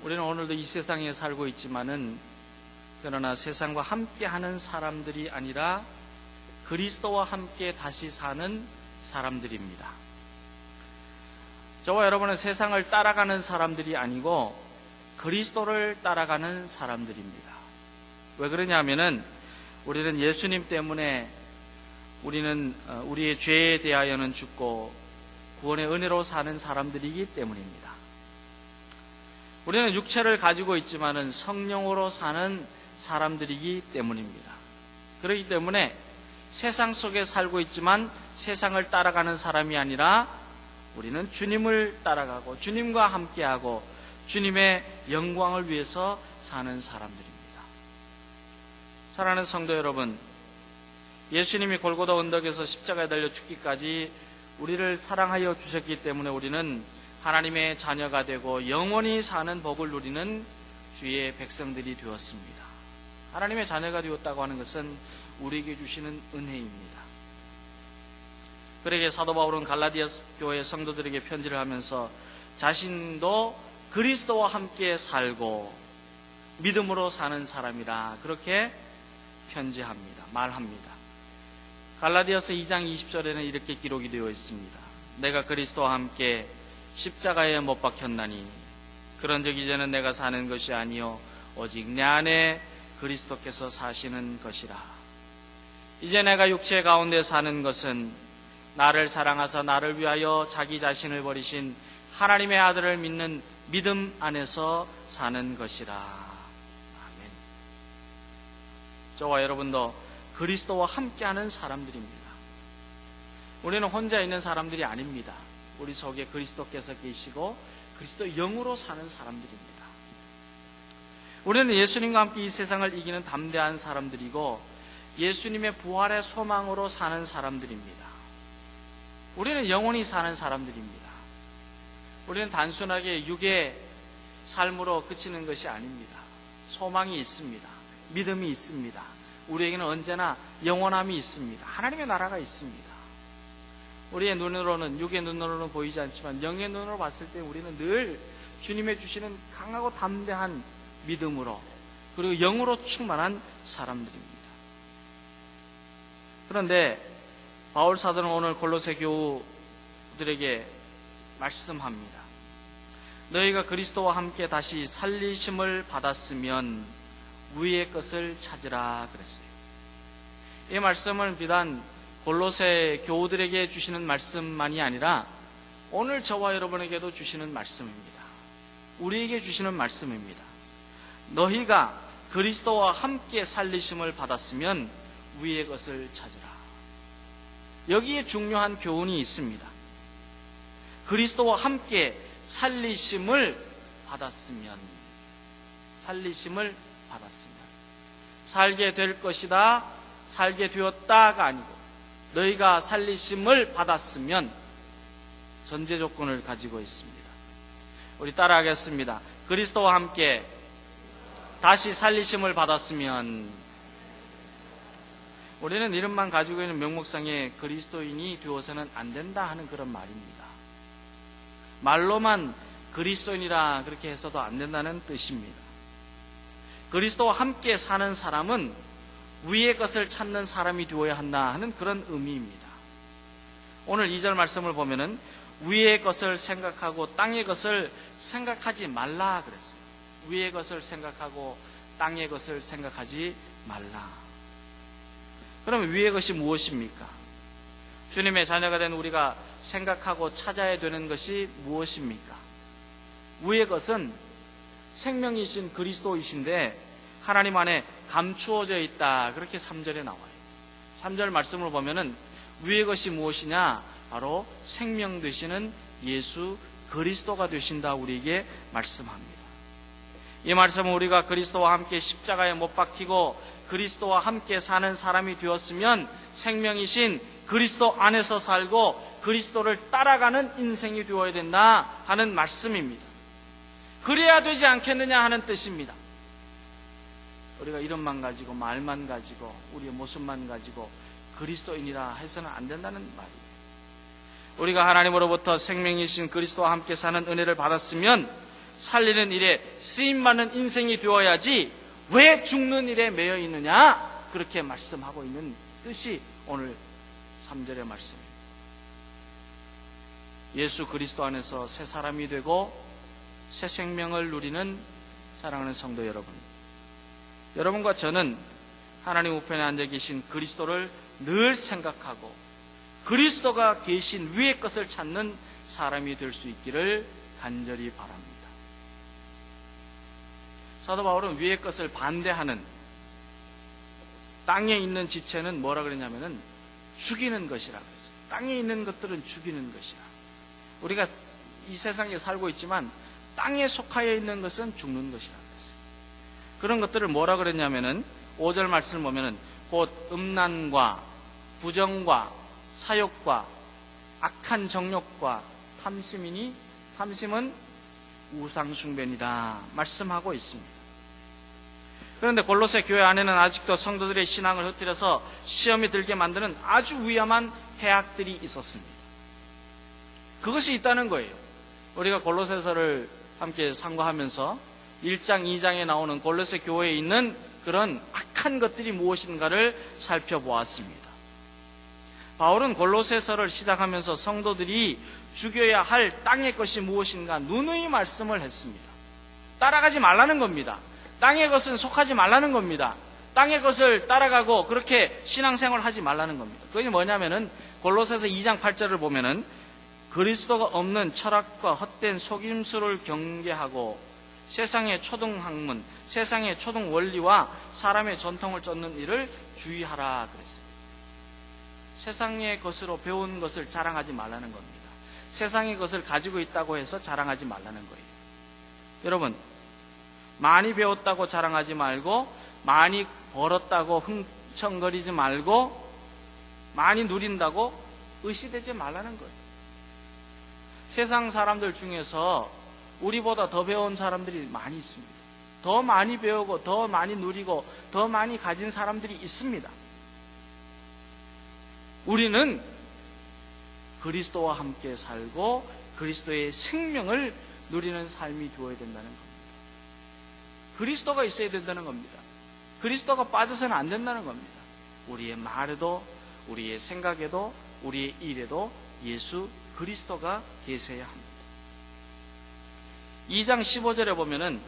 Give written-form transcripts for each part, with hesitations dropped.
우리는 오늘도 이 세상에 살고 있지만은 그러나 세상과 함께하는 사람들이 아니라 그리스도와 함께 다시 사는 사람들입니다. 저와 여러분은 세상을 따라가는 사람들이 아니고 그리스도를 따라가는 사람들입니다. 왜 그러냐면은 우리는 예수님 때문에 우리는 우리의 죄에 대하여는 죽고 구원의 은혜로 사는 사람들이기 때문입니다. 우리는 육체를 가지고 있지만은 성령으로 사는 사람들이기 때문입니다. 그렇기 때문에 세상 속에 살고 있지만 세상을 따라가는 사람이 아니라 우리는 주님을 따라가고 주님과 함께하고 주님의 영광을 위해서 사는 사람들입니다. 사랑하는 성도 여러분, 예수님이 골고다 언덕에서 십자가에 달려 죽기까지 우리를 사랑하여 주셨기 때문에 우리는 하나님의 자녀가 되고 영원히 사는 복을 누리는 주의 백성들이 되었습니다. 하나님의 자녀가 되었다고 하는 것은 우리에게 주시는 은혜입니다. 그러기에 사도 바울은 갈라디아 교회 성도들에게 편지를 하면서 자신도 그리스도와 함께 살고 믿음으로 사는 사람이라 그렇게 편지합니다. 말합니다. 갈라디아서 2장 20절에는 이렇게 기록이 되어 있습니다. 내가 그리스도와 함께 십자가에 못 박혔나니 그런즉 이제는 내가 사는 것이 아니요 오직 내 안에 그리스도께서 사시는 것이라. 이제 내가 육체 가운데 사는 것은 나를 사랑하사 나를 위하여 자기 자신을 버리신 하나님의 아들을 믿는 믿음 안에서 사는 것이라. 아멘. 저와 여러분도 그리스도와 함께하는 사람들입니다. 우리는 혼자 있는 사람들이 아닙니다. 우리 속에 그리스도께서 계시고 그리스도 영으로 사는 사람들입니다. 우리는 예수님과 함께 이 세상을 이기는 담대한 사람들이고 예수님의 부활의 소망으로 사는 사람들입니다. 우리는 영원히 사는 사람들입니다. 우리는 단순하게 육의 삶으로 그치는 것이 아닙니다. 소망이 있습니다. 믿음이 있습니다. 우리에게는 언제나 영원함이 있습니다. 하나님의 나라가 있습니다. 우리의 눈으로는, 육의 눈으로는 보이지 않지만 영의 눈으로 봤을 때 우리는 늘 주님의 주시는 강하고 담대한 믿음으로 그리고 영으로 충만한 사람들입니다. 그런데 바울 사도는 오늘 골로새 교우들에게 말씀합니다. 너희가 그리스도와 함께 다시 살리심을 받았으면 위의 것을 찾으라 그랬어요. 이 말씀은 비단 골로새 교우들에게 주시는 말씀만이 아니라 오늘 저와 여러분에게도 주시는 말씀입니다. 우리에게 주시는 말씀입니다. 너희가 그리스도와 함께 살리심을 받았으면 위의 것을 찾으라. 여기에 중요한 교훈이 있습니다. 그리스도와 함께 살리심을 받았으면 살게 될 것이다, 살게 되었다가 아니고 너희가 살리심을 받았으면 전제 조건을 가지고 있습니다. 우리 따라하겠습니다. 그리스도와 함께 다시 살리심을 받았으면. 우리는 이름만 가지고 있는 명목상에 그리스도인이 되어서는 안 된다 하는 그런 말입니다. 말로만 그리스도인이라 그렇게 해서도 안 된다는 뜻입니다. 그리스도와 함께 사는 사람은 위의 것을 찾는 사람이 되어야 한다 하는 그런 의미입니다. 오늘 2절 말씀을 보면은 위의 것을 생각하고 땅의 것을 생각하지 말라 그랬어요. 위의 것을 생각하고 땅의 것을 생각하지 말라. 그러면 위의 것이 무엇입니까? 주님의 자녀가 된 우리가 생각하고 찾아야 되는 것이 무엇입니까? 위의 것은 생명이신 그리스도이신데 하나님 안에 감추어져 있다. 그렇게 3절에 나와요. 3절 말씀을 보면은 위의 것이 무엇이냐? 바로 생명 되시는 예수 그리스도가 되신다 우리에게 말씀합니다. 이 말씀은 우리가 그리스도와 함께 십자가에 못 박히고 그리스도와 함께 사는 사람이 되었으면 생명이신 그리스도 안에서 살고 그리스도를 따라가는 인생이 되어야 된다 하는 말씀입니다. 그래야 되지 않겠느냐 하는 뜻입니다. 우리가 이름만 가지고 말만 가지고 우리의 모습만 가지고 그리스도인이라 해서는 안 된다는 말이에요. 우리가 하나님으로부터 생명이신 그리스도와 함께 사는 은혜를 받았으면 살리는 일에 쓰임받는 인생이 되어야지 왜 죽는 일에 매여 있느냐, 그렇게 말씀하고 있는 뜻이 오늘 3절의 말씀입니다. 예수 그리스도 안에서 새 사람이 되고 새 생명을 누리는 사랑하는 성도 여러분, 여러분과 저는 하나님 우편에 앉아 계신 그리스도를 늘 생각하고 그리스도가 계신 위의 것을 찾는 사람이 될 수 있기를 간절히 바랍니다. 사도 바울은 위의 것을 반대하는 땅에 있는 지체는 뭐라 그랬냐면은 죽이는 것이라 그랬어요. 땅에 있는 것들은 죽이는 것이라. 우리가 이 세상에 살고 있지만 땅에 속하여 있는 것은 죽는 것이라 그랬어요. 그런 것들을 뭐라 그랬냐면은 5절 말씀을 보면은 곧 음란과 부정과 사욕과 악한 정욕과 탐심이니 탐심은 우상숭배이다 말씀하고 있습니다. 그런데 골로새 교회 안에는 아직도 성도들의 신앙을 흩뜨려서 시험이 들게 만드는 아주 위험한 해악들이 있었습니다. 그것이 있다는 거예요. 우리가 골로새서를 함께 상고하면서 1장, 2장에 나오는 골로새 교회에 있는 그런 악한 것들이 무엇인가를 살펴보았습니다. 바울은 골로새서를 시작하면서 성도들이 죽여야 할 땅의 것이 무엇인가 누누이 말씀을 했습니다. 따라가지 말라는 겁니다. 땅의 것은 속하지 말라는 겁니다. 땅의 것을 따라가고 그렇게 신앙생활을 하지 말라는 겁니다. 그게 뭐냐면은 골로새서 2장 8절을 보면은 그리스도가 없는 철학과 헛된 속임수를 경계하고 세상의 초등학문, 세상의 초등원리와 사람의 전통을 쫓는 일을 주의하라 그랬습니다. 세상의 것으로 배운 것을 자랑하지 말라는 겁니다. 세상의 것을 가지고 있다고 해서 자랑하지 말라는 거예요. 여러분, 많이 배웠다고 자랑하지 말고 많이 벌었다고 흥청거리지 말고 많이 누린다고 의시되지 말라는 거예요. 세상 사람들 중에서 우리보다 더 배운 사람들이 많이 있습니다. 더 많이 배우고 더 많이 누리고 더 많이 가진 사람들이 있습니다. 우리는 그리스도와 함께 살고 그리스도의 생명을 누리는 삶이 되어야 된다는 겁니다. 그리스도가 있어야 된다는 겁니다. 그리스도가 빠져서는 안 된다는 겁니다. 우리의 말에도 우리의 생각에도 우리의 일에도 예수 그리스도가 계셔야 합니다. 2장 15절에 보면은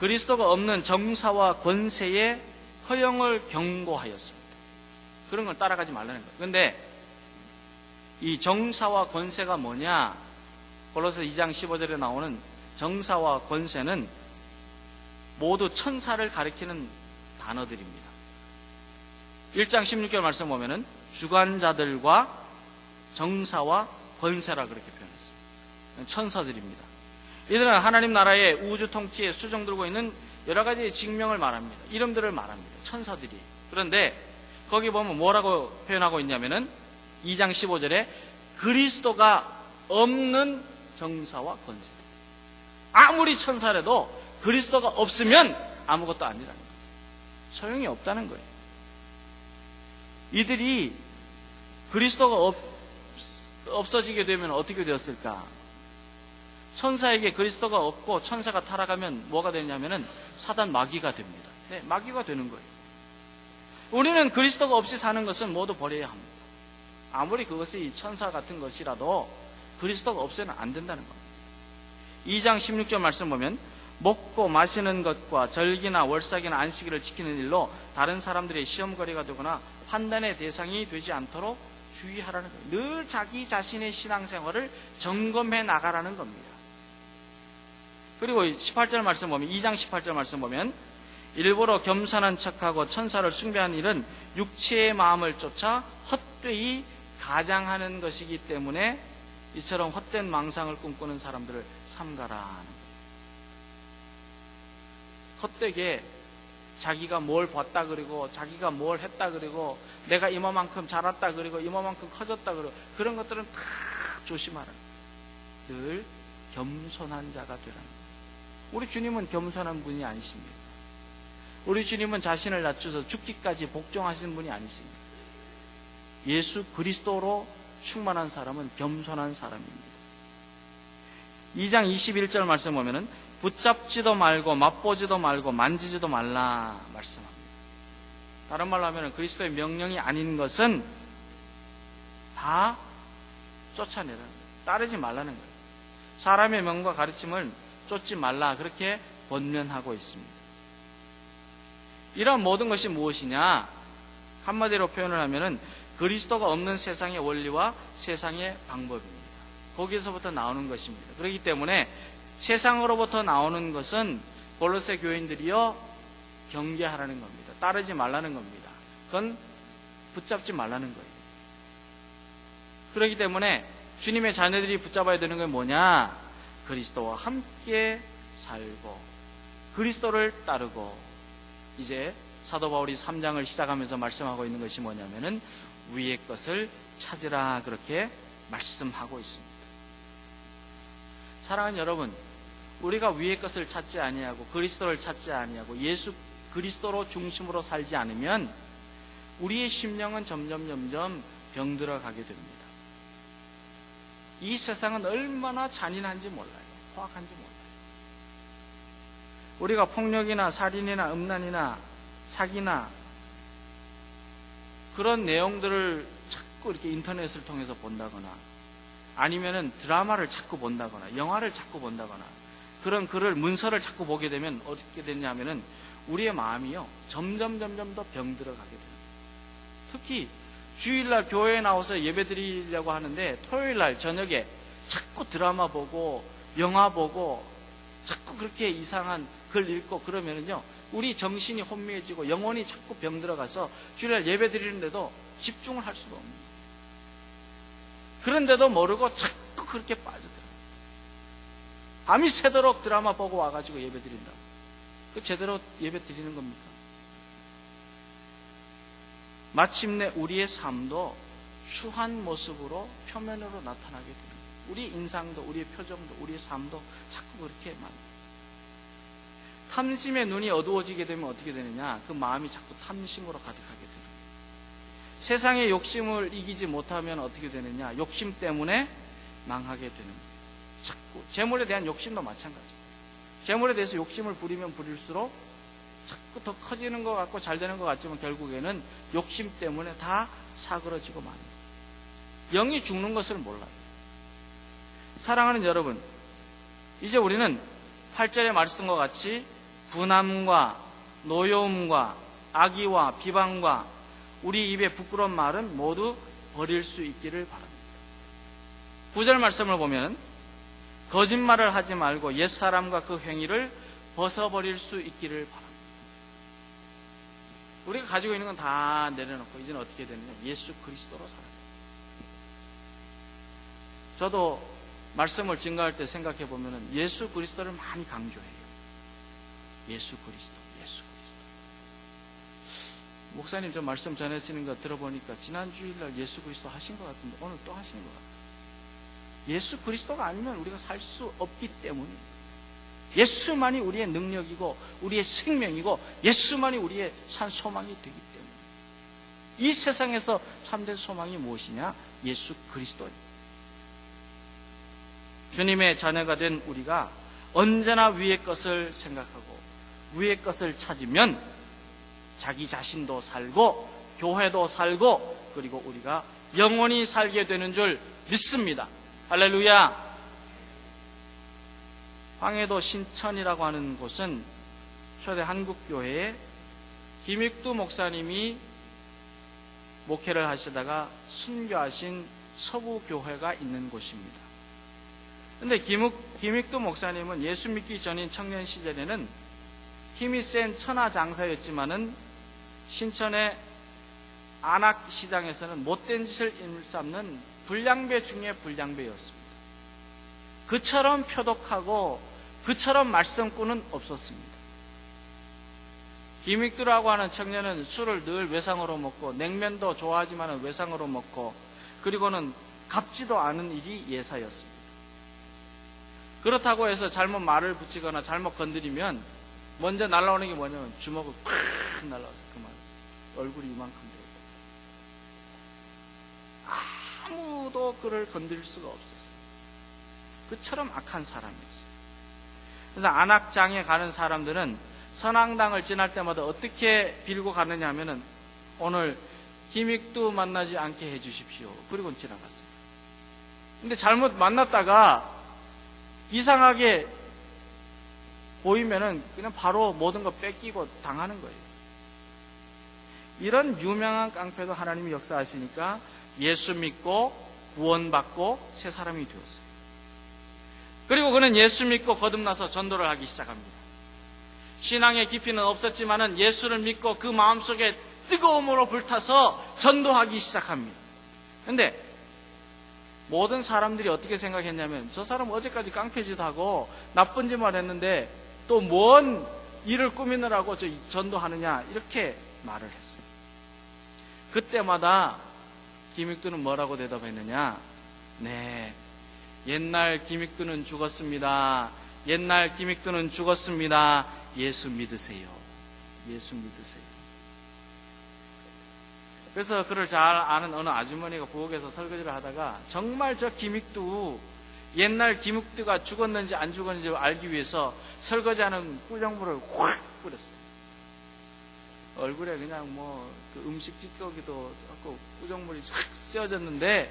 그리스도가 없는 정사와 권세의 허영을 경고하였습니다. 그런 걸 따라가지 말라는 거예요. 그런데 이 정사와 권세가 뭐냐? 골로새 2장 15절에 나오는 정사와 권세는 모두 천사를 가리키는 단어들입니다. 1장 16절 말씀 보면은 주관자들과 정사와 권세라 그렇게 표현했습니다. 천사들입니다. 이들은 하나님 나라의 우주 통치에 수정들고 있는 여러 가지 직명을 말합니다. 이름들을 말합니다. 천사들이. 그런데 거기 보면 뭐라고 표현하고 있냐면은 2장 15절에 그리스도가 없는 정사와 권세. 아무리 천사라도 그리스도가 없으면 아무것도 아니라는 거예요. 소용이 없다는 거예요. 이들이 그리스도가 없어지게 되면 어떻게 되었을까? 천사에게 그리스도가 없고 천사가 타락하면 뭐가 되냐면은 사단 마귀가 됩니다. 네, 마귀가 되는 거예요. 우리는 그리스도가 없이 사는 것은 모두 버려야 합니다. 아무리 그것이 천사 같은 것이라도 그리스도가 없으면 안 된다는 겁니다. 2장 16절 말씀 보면 먹고 마시는 것과 절기나 월삭이나 안식일을 지키는 일로 다른 사람들의 시험거리가 되거나 판단의 대상이 되지 않도록 주의하라는 거예요. 늘 자기 자신의 신앙생활을 점검해 나가라는 겁니다. 그리고 18절 말씀 보면 2장 18절 말씀 보면 일부러 겸손한 척하고 천사를 숭배하는 일은 육체의 마음을 쫓아 헛되이 가장하는 것이기 때문에 이처럼 헛된 망상을 꿈꾸는 사람들을 삼가라 하는 거예요. 헛되게 자기가 뭘 봤다 그러고 자기가 뭘 했다 그러고 내가 이만큼 자랐다 그러고 이만큼 커졌다 그러고 그런 것들은 다 조심하라. 늘 겸손한 자가 되라는 거예요. 우리 주님은 겸손한 분이 아니십니다. 우리 주님은 자신을 낮춰서 죽기까지 복종하신 분이 아니십니다. 예수 그리스도로 충만한 사람은 겸손한 사람입니다. 2장 21절 말씀 보면은 붙잡지도 말고 맛보지도 말고 만지지도 말라 말씀합니다. 다른 말로 하면 그리스도의 명령이 아닌 것은 다 쫓아내라는 거예요. 따르지 말라는 거예요. 사람의 명과 가르침을 쫓지 말라 그렇게 권면하고 있습니다. 이런 모든 것이 무엇이냐? 한마디로 표현을 하면은 그리스도가 없는 세상의 원리와 세상의 방법입니다. 거기서부터 나오는 것입니다. 그렇기 때문에 세상으로부터 나오는 것은 골로새 교인들이요 경계하라는 겁니다. 따르지 말라는 겁니다. 그건 붙잡지 말라는 거예요. 그렇기 때문에 주님의 자녀들이 붙잡아야 되는 건 뭐냐? 그리스도와 함께 살고 그리스도를 따르고, 이제 사도 바울이 3장을 시작하면서 말씀하고 있는 것이 뭐냐면은 위의 것을 찾으라 그렇게 말씀하고 있습니다. 사랑하는 여러분, 우리가 위의 것을 찾지 아니하고 그리스도를 찾지 아니하고 예수 그리스도로 중심으로 살지 않으면 우리의 심령은 점점 병들어 가게 됩니다. 이 세상은 얼마나 잔인한지 몰라요. 포악한지 몰라요. 우리가 폭력이나 살인이나 음란이나 사기나 그런 내용들을 자꾸 이렇게 인터넷을 통해서 본다거나 아니면은 드라마를 자꾸 본다거나 영화를 자꾸 본다거나 그런 글을 문서를 자꾸 보게 되면 어떻게 되냐면은 우리의 마음이요 점점 더 병들어 가게 됩니다. 특히 주일날 교회에 나와서 예배 드리려고 하는데 토요일날 저녁에 자꾸 드라마 보고 영화 보고 자꾸 그렇게 이상한 글 읽고 그러면은요 우리 정신이 혼미해지고 영혼이 자꾸 병들어가서 주일날 예배 드리는데도 집중을 할 수가 없는 거예요. 그런데도 모르고 자꾸 그렇게 빠져들어요. 밤이 새도록 드라마 보고 와가지고 예배 드린다고. 그 제대로 예배 드리는 겁니까? 마침내 우리의 삶도 추한 모습으로 표면으로 나타나게 됩니다. 우리 인상도 우리의 표정도 우리의 삶도 자꾸 그렇게 만듭니다. 탐심의 눈이 어두워지게 되면 어떻게 되느냐? 그 마음이 자꾸 탐심으로 가득하게 됩니다. 세상의 욕심을 이기지 못하면 어떻게 되느냐? 욕심 때문에 망하게 되는 거예요. 자꾸 재물에 대한 욕심도 마찬가지예요. 재물에 대해서 욕심을 부리면 부릴수록 자꾸 더 커지는 것 같고 잘 되는 것 같지만 결국에는 욕심 때문에 다 사그러지고 맙니다. 영이 죽는 것을 몰라요. 사랑하는 여러분, 이제 우리는 8절의 말씀과 같이 분함과 노여움과 악의와 비방과 우리 입에 부끄러운 말은 모두 버릴 수 있기를 바랍니다. 9절 말씀을 보면 거짓말을 하지 말고 옛사람과 그 행위를 벗어버릴 수 있기를 바랍니다. 우리가 가지고 있는 건 다 내려놓고 이제는 어떻게 되느냐? 예수 그리스도로 살아야 돼요. 저도 말씀을 증거할 때 생각해 보면 예수 그리스도를 많이 강조해요. 예수 그리스도, 예수 그리스도. 목사님 저 말씀 전해지는 거 들어보니까 지난 주일날 예수 그리스도 하신 것 같은데 오늘 또 하시는 것 같아요. 예수 그리스도가 아니면 우리가 살 수 없기 때문입니다. 예수만이 우리의 능력이고 우리의 생명이고 예수만이 우리의 산 소망이 되기 때문에 이 세상에서 참된 소망이 무엇이냐? 예수 그리스도입니다. 주님의 자녀가 된 우리가 언제나 위의 것을 생각하고 위의 것을 찾으면 자기 자신도 살고 교회도 살고 그리고 우리가 영원히 살게 되는 줄 믿습니다. 할렐루야. 황해도 신천이라고 하는 곳은 초대 한국교회에 김익두 목사님이 목회를 하시다가 순교하신 서부교회가 있는 곳입니다. 그런데 김익두 목사님은 예수 믿기 전인 청년 시절에는 힘이 센 천하장사였지만은 신천의 안악시장에서는 못된 짓을 일삼는 불량배 중에 불량배였습니다. 그처럼 표독하고 그처럼 말씀꾼은 없었습니다. 김익두라고 하는 청년은 술을 늘 외상으로 먹고 냉면도 좋아하지만 외상으로 먹고 그리고는 갚지도 않은 일이 예사였습니다. 그렇다고 해서 잘못 말을 붙이거나 잘못 건드리면 먼저 날라오는 게 뭐냐면 주먹을 팍 날라와서 그만 얼굴이 이만큼 되고 아무도 그를 건드릴 수가 없었어요. 그처럼 악한 사람이었어요. 그래서 안악장에 가는 사람들은 선앙당을 지날 때마다 어떻게 빌고 가느냐 하면은 오늘 김익두 만나지 않게 해주십시오. 그리고 지나갔어요. 근데 잘못 만났다가 이상하게 보이면은 그냥 바로 모든 거 뺏기고 당하는 거예요. 이런 유명한 깡패도 하나님이 역사하시니까 예수 믿고 구원받고 새 사람이 되었어요. 그리고 그는 예수 믿고 거듭나서 전도를 하기 시작합니다. 신앙의 깊이는 없었지만은 예수를 믿고 그 마음속에 뜨거움으로 불타서 전도하기 시작합니다. 근데 모든 사람들이 어떻게 생각했냐면 저 사람 어제까지 깡패짓 하고 나쁜 짓만 했는데 또 뭔 일을 꾸미느라고 저 전도하느냐 이렇게 말을 했어요. 그때마다 김익두는 뭐라고 대답했느냐? 네, 옛날 김익두는 죽었습니다. 옛날 김익두는 죽었습니다. 예수 믿으세요. 예수 믿으세요. 그래서 그를 잘 아는 어느 아주머니가 부엌에서 설거지를 하다가 정말 저 김익두, 옛날 김익두가 죽었는지 안 죽었는지 알기 위해서 설거지하는 꾸정물을 확 뿌렸어요. 얼굴에 그냥 그 음식 찌꺼기도 자꾸 꾸정물이 확 씌어졌는데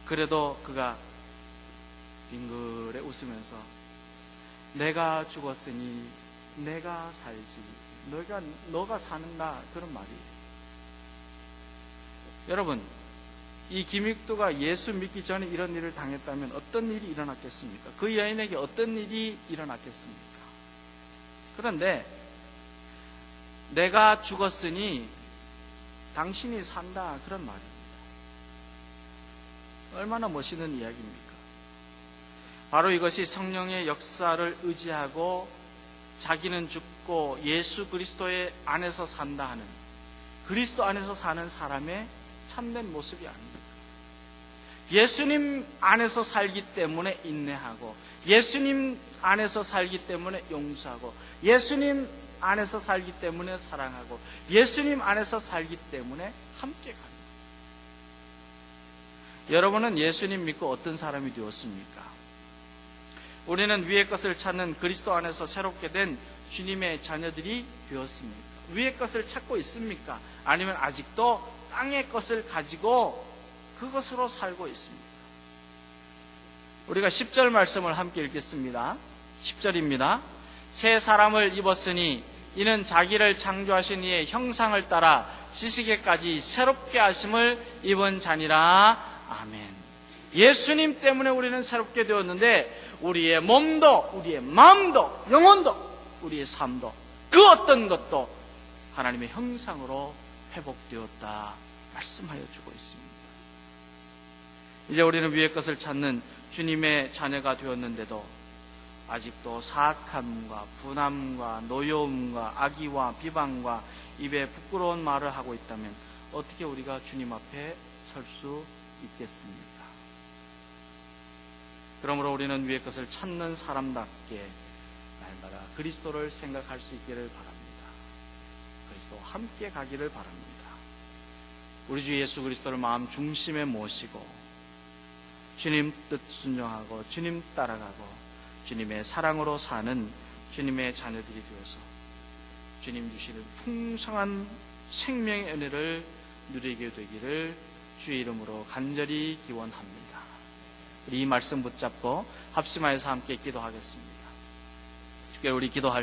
그래도 그가 빙그레 웃으면서 내가 죽었으니 내가 살지 너가 사는다 그런 말이에요. 여러분, 이 김익두가 예수 믿기 전에 이런 일을 당했다면 어떤 일이 일어났겠습니까? 그 여인에게 어떤 일이 일어났겠습니까? 그런데 내가 죽었으니 당신이 산다 그런 말입니다. 얼마나 멋있는 이야기입니까? 바로 이것이 성령의 역사를 의지하고 자기는 죽고 예수 그리스도의 안에서 산다 하는, 그리스도 안에서 사는 사람의 참된 모습이 아닙니까? 예수님 안에서 살기 때문에 인내하고, 예수님 안에서 살기 때문에 용서하고, 예수님 안에서 살기 때문에 사랑하고, 예수님 안에서 살기 때문에 함께 가는 거예요. 여러분은 예수님 믿고 어떤 사람이 되었습니까? 우리는 위의 것을 찾는 그리스도 안에서 새롭게 된 주님의 자녀들이 되었습니까? 위의 것을 찾고 있습니까? 아니면 아직도 땅의 것을 가지고 그것으로 살고 있습니까? 우리가 10절 말씀을 함께 읽겠습니다. 10절입니다. 새 사람을 입었으니 이는 자기를 창조하신 이의 형상을 따라 지식에까지 새롭게 하심을 입은 자니라. 아멘. 예수님 때문에 우리는 새롭게 되었는데 우리의 몸도, 우리의 마음도, 영혼도, 우리의 삶도 그 어떤 것도 하나님의 형상으로 회복되었다 말씀하여 주고 있습니다. 이제 우리는 위의 것을 찾는 주님의 자녀가 되었는데도 아직도 사악함과 분함과 노여움과 악의와 비방과 입에 부끄러운 말을 하고 있다면 어떻게 우리가 주님 앞에 설 수 있겠습니까? 그러므로 우리는 위의 것을 찾는 사람답게 날마다 그리스도를 생각할 수 있기를 바랍니다. 그리스도와 함께 가기를 바랍니다. 우리 주 예수 그리스도를 마음 중심에 모시고 주님 뜻 순종하고 주님 따라가고 주님의 사랑으로 사는 주님의 자녀들이 되어서 주님 주시는 풍성한 생명의 은혜를 누리게 되기를 주의 이름으로 간절히 기원합니다. 우리 이 말씀 붙잡고 합심하여서 함께 기도하겠습니다. 주께 우리 기도할